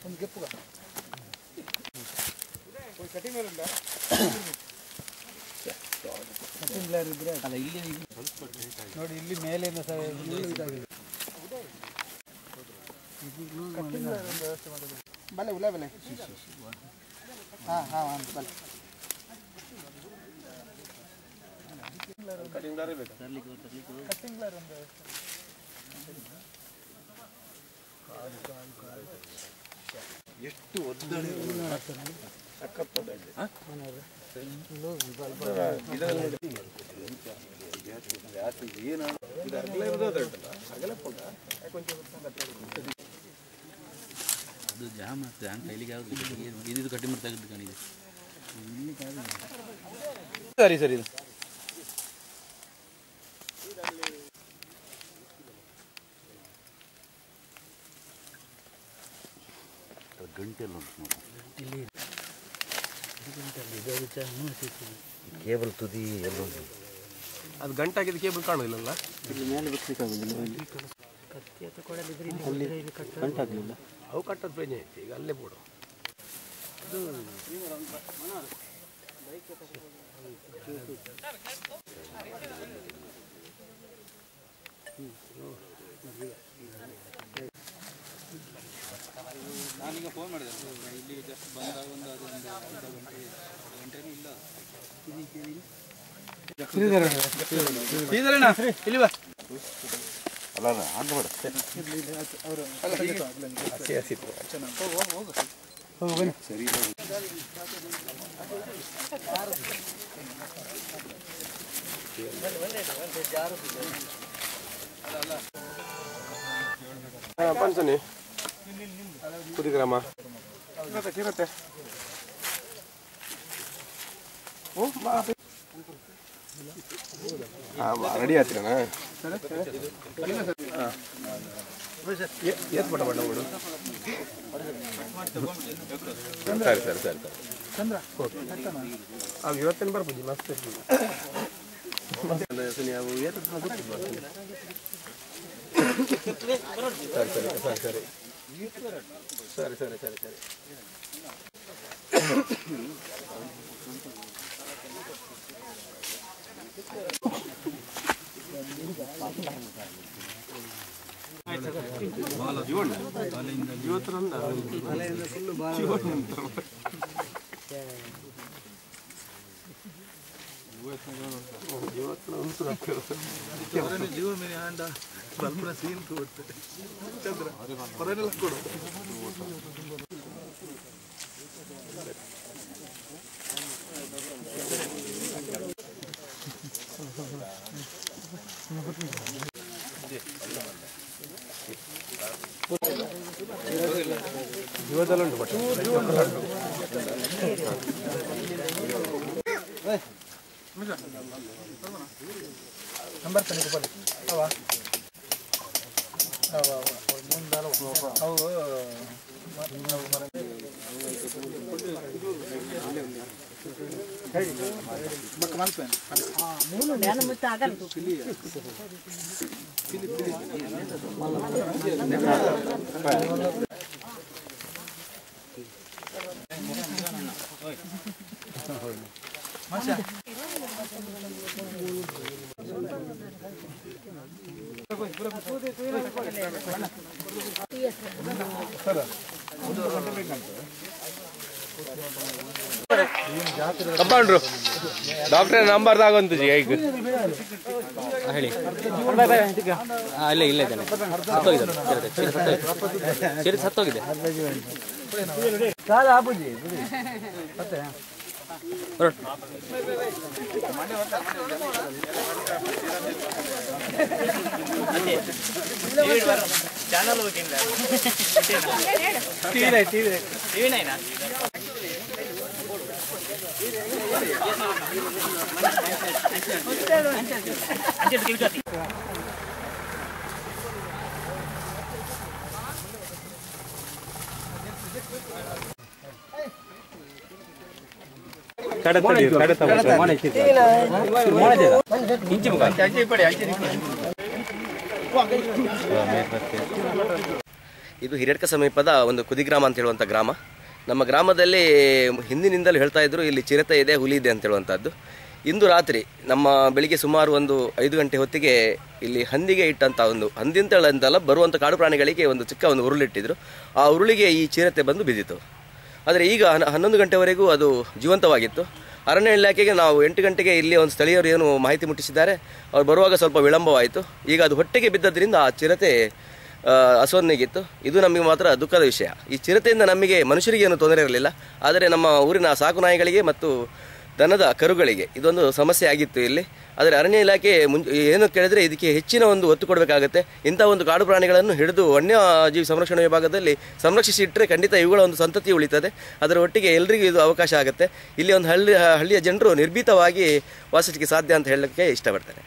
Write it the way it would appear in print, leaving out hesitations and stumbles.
ಒಂದು ಗೆಪ್ಪುಗ ಕಟಿಂಗ್ ಇಲ್ಲ cutting Blair ಇದ್ರೆ ಅಲ್ಲ ಇಲ್ಲಿ ನೋಡಿ ಇಲ್ಲಿ ಮೇಲಿಂದ ಸಹ ಇದಾಗಿದೆ ಕಟಿಂಗ್ ಬ್ಲೇರ್ ಒಂದು ವ್ಯವಸ್ಥೆ ಮಾಡಬೇಕು ಬಲೆ ಉಲ ಬಲೆ ಹಾಂ ಬಲೆ ಕಟಿಂಗ್ ಬ್ಲೇರ್ ಬೇಕು ಕಟಿಂಗ್ ಬ್ಲೇರ್ ಒಂದು ಎಷ್ಟು ಒದ್ದಣೆ ಅದು ಜಾಮ್ ಆಗ್ತದೆ ಹಂಗೆ ಕೈಲಿಗೆ ಯಾವುದು ಇದು ಕಟ್ಟಿ ಮಾಡಿ ತೆಗೆದು ಕಾಣಿದೆ ಸರಿ ಸರಿ ಗಂಟೆಲ್ಲ ಇಲ್ಲಿ ಕೇಬಲ್ ತುದಿ ಎಲ್ಲ ಅದು ಗಂಟೆ ಆಗಿದ್ದು ಕೇಬಲ್ ಕಾಣೋದಿಲ್ಲ ಇಲ್ಲಿ ಮೇಲೆ ಬಿಡ್ಲಿಕ್ಕಾಗೋದಿಲ್ಲ ಕತ್ತಿ ಅಥವಾ ಕೊಡಲಿದ್ರೆ ಗಂಟಾಗಲಿಲ್ಲ ಅವು ಕಟ್ಟೋದು ಪ್ರಜ್ಞೆ ಐತಿ ಈಗ ಅಲ್ಲೇ ಬೋಡು ಅದು ನಾನೀಗ ಫೋನ್ ಮಾಡಿದೆ ಇಲ್ಲಿ ಜಸ್ಟ್ ಬಂದಾಗ ಒಂದು ಅರ್ಧ ಗಂಟೆನೂ ಇಲ್ಲ ಇಲ್ಲಿ ಬಾ ಅಲ್ಲ ಆಗಬೇಡ ಸರಿ ಪಂಚನಿ ಕುದಿಗ್ರಾಮ ಇರತ್ತೆ ರೆಡಿ ಆಗ್ತೀರಣ್ಣ ಎಷ್ಟು ಬಣ್ಣ ಬಣ್ಣ ಬಿಡು ಸರಿ ಸರಿ ಸರಿ ಚಂದ್ರ ಅವು ಇವತ್ತೇನು ಬರ್ಬೋದು ಮಸ್ತ್ ಇರ್ಬೋದು ನೀವು ಸರಿ ಸರಿ ಸರಿ ಸರಿ ಸರಿ ಸರಿ ಸರಿ जीव मेरे आंडा बल्बरा सीन ಕೊಡ್ತೆ ಚಂದ್ರ ಹೊರನೆಲ್ಲ ಕೊಡು ಜೀವದಲ್ಲಿ ಉಂಟು ಬಟ್ ನಂಬರ್ ತನಕ ಬನ್ನಿ ಅವ ಮುಂದಲ್ಲ ಅವು ಮಕ್ಕ ಮಾಡ್ತೇನೆ ಮೂರು ಜ್ಞಾನ ಮುತ್ತ ಆಗಲ್ಲ ಕಂಪೌಂಡ್ರು ಡಾಕ್ಟರ್ ನಂಬರ್ ತಗೊಂತು ಈಗ ಹೇಳಿ ಇಲ್ಲ ಇದ್ದಾನೆ ಸತ್ತೋಗಿದೆ ಸತ್ತೋಗಿದೆ ಇದು ಹಿರೇಡ್ಕ ಸಮೀಪದ ಒಂದು ಕುದಿಗ್ರಾಮ ಅಂತ ಹೇಳುವಂಥ ಗ್ರಾಮ. ನಮ್ಮ ಗ್ರಾಮದಲ್ಲಿ ಹಿಂದಿನಿಂದಲೂ ಹೇಳ್ತಾ ಇದ್ರು ಇಲ್ಲಿ ಚಿರತೆ ಇದೆ, ಹುಲಿ ಇದೆ ಅಂತ ಹೇಳುವಂಥದ್ದು. ಇಂದು ರಾತ್ರಿ ಬೆಳಿಗ್ಗೆ ಸುಮಾರು ಒಂದು 5 ಗಂಟೆ ಹೊತ್ತಿಗೆ ಇಲ್ಲಿ ಹಂದಿಗೆ ಇಟ್ಟಂಥ ಒಂದು ಹಂದಿಂತಳಂತಲ್ಲ ಬರುವಂಥ ಕಾಡು ಪ್ರಾಣಿಗಳಿಗೆ ಒಂದು ಚಿಕ್ಕ ಒಂದು ಉರುಳಿಟ್ಟಿದ್ರು. ಆ ಉರುಳಿಗೆ ಈ ಚಿರತೆ ಬಂದು ಬಿದ್ದಿತು. ಆದರೆ ಈಗ 11 ಗಂಟೆವರೆಗೂ ಅದು ಜೀವಂತವಾಗಿತ್ತು. ಅರಣ್ಯ ಇಲಾಖೆಗೆ ನಾವು 8 ಗಂಟೆಗೆ ಇಲ್ಲಿ ಒಂದು ಸ್ಥಳೀಯರು ಏನು ಮಾಹಿತಿ ಮುಟ್ಟಿಸಿದ್ದಾರೆ, ಅವ್ರು ಬರುವಾಗ ಸ್ವಲ್ಪ ವಿಳಂಬವಾಯಿತು. ಈಗ ಅದು ಹೊಟ್ಟೆಗೆ ಬಿದ್ದದ್ರಿಂದ ಆ ಚಿರತೆ ಅಸೊನ್ನೆಗಿತ್ತು. ಇದು ನಮಗೆ ಮಾತ್ರ ದುಃಖದ ವಿಷಯ. ಈ ಚಿರತೆಯಿಂದ ನಮಗೆ ಮನುಷ್ಯರಿಗೆ ಏನು ತೊಂದರೆ ಇರಲಿಲ್ಲ, ಆದರೆ ನಮ್ಮ ಊರಿನ ಸಾಕು ನಾಯಿಗಳಿಗೆ ಮತ್ತು ದನದ ಕರುಗಳಿಗೆ ಇದೊಂದು ಸಮಸ್ಯೆ ಆಗಿತ್ತು ಇಲ್ಲಿ. ಆದರೆ ಅರಣ್ಯ ಇಲಾಖೆ ಏನು ಕೇಳಿದರೆ ಇದಕ್ಕೆ ಹೆಚ್ಚಿನ ಒಂದು ಒತ್ತು ಕೊಡಬೇಕಾಗುತ್ತೆ. ಇಂಥ ಒಂದು ಕಾಡು ಪ್ರಾಣಿಗಳನ್ನು ಹಿಡಿದು ವನ್ಯಜೀವಿ ಸಂರಕ್ಷಣಾ ವಿಭಾಗದಲ್ಲಿ ಸಂರಕ್ಷಿಸಿ ಇಟ್ಟರೆ ಖಂಡಿತ ಇವುಗಳ ಒಂದು ಸಂತತಿ ಉಳಿತದೆ. ಅದರ ಒಟ್ಟಿಗೆ ಎಲ್ಲರಿಗೂ ಇದು ಅವಕಾಶ ಆಗುತ್ತೆ. ಇಲ್ಲಿ ಒಂದು ಹಳ್ಳಿಯ ಜನರು ನಿರ್ಭೀತವಾಗಿ ವಾಸಿಸಲಿಕ್ಕೆ ಸಾಧ್ಯ ಅಂತ ಹೇಳಲಿಕ್ಕೆ ಇಷ್ಟಪಡ್ತಾರೆ.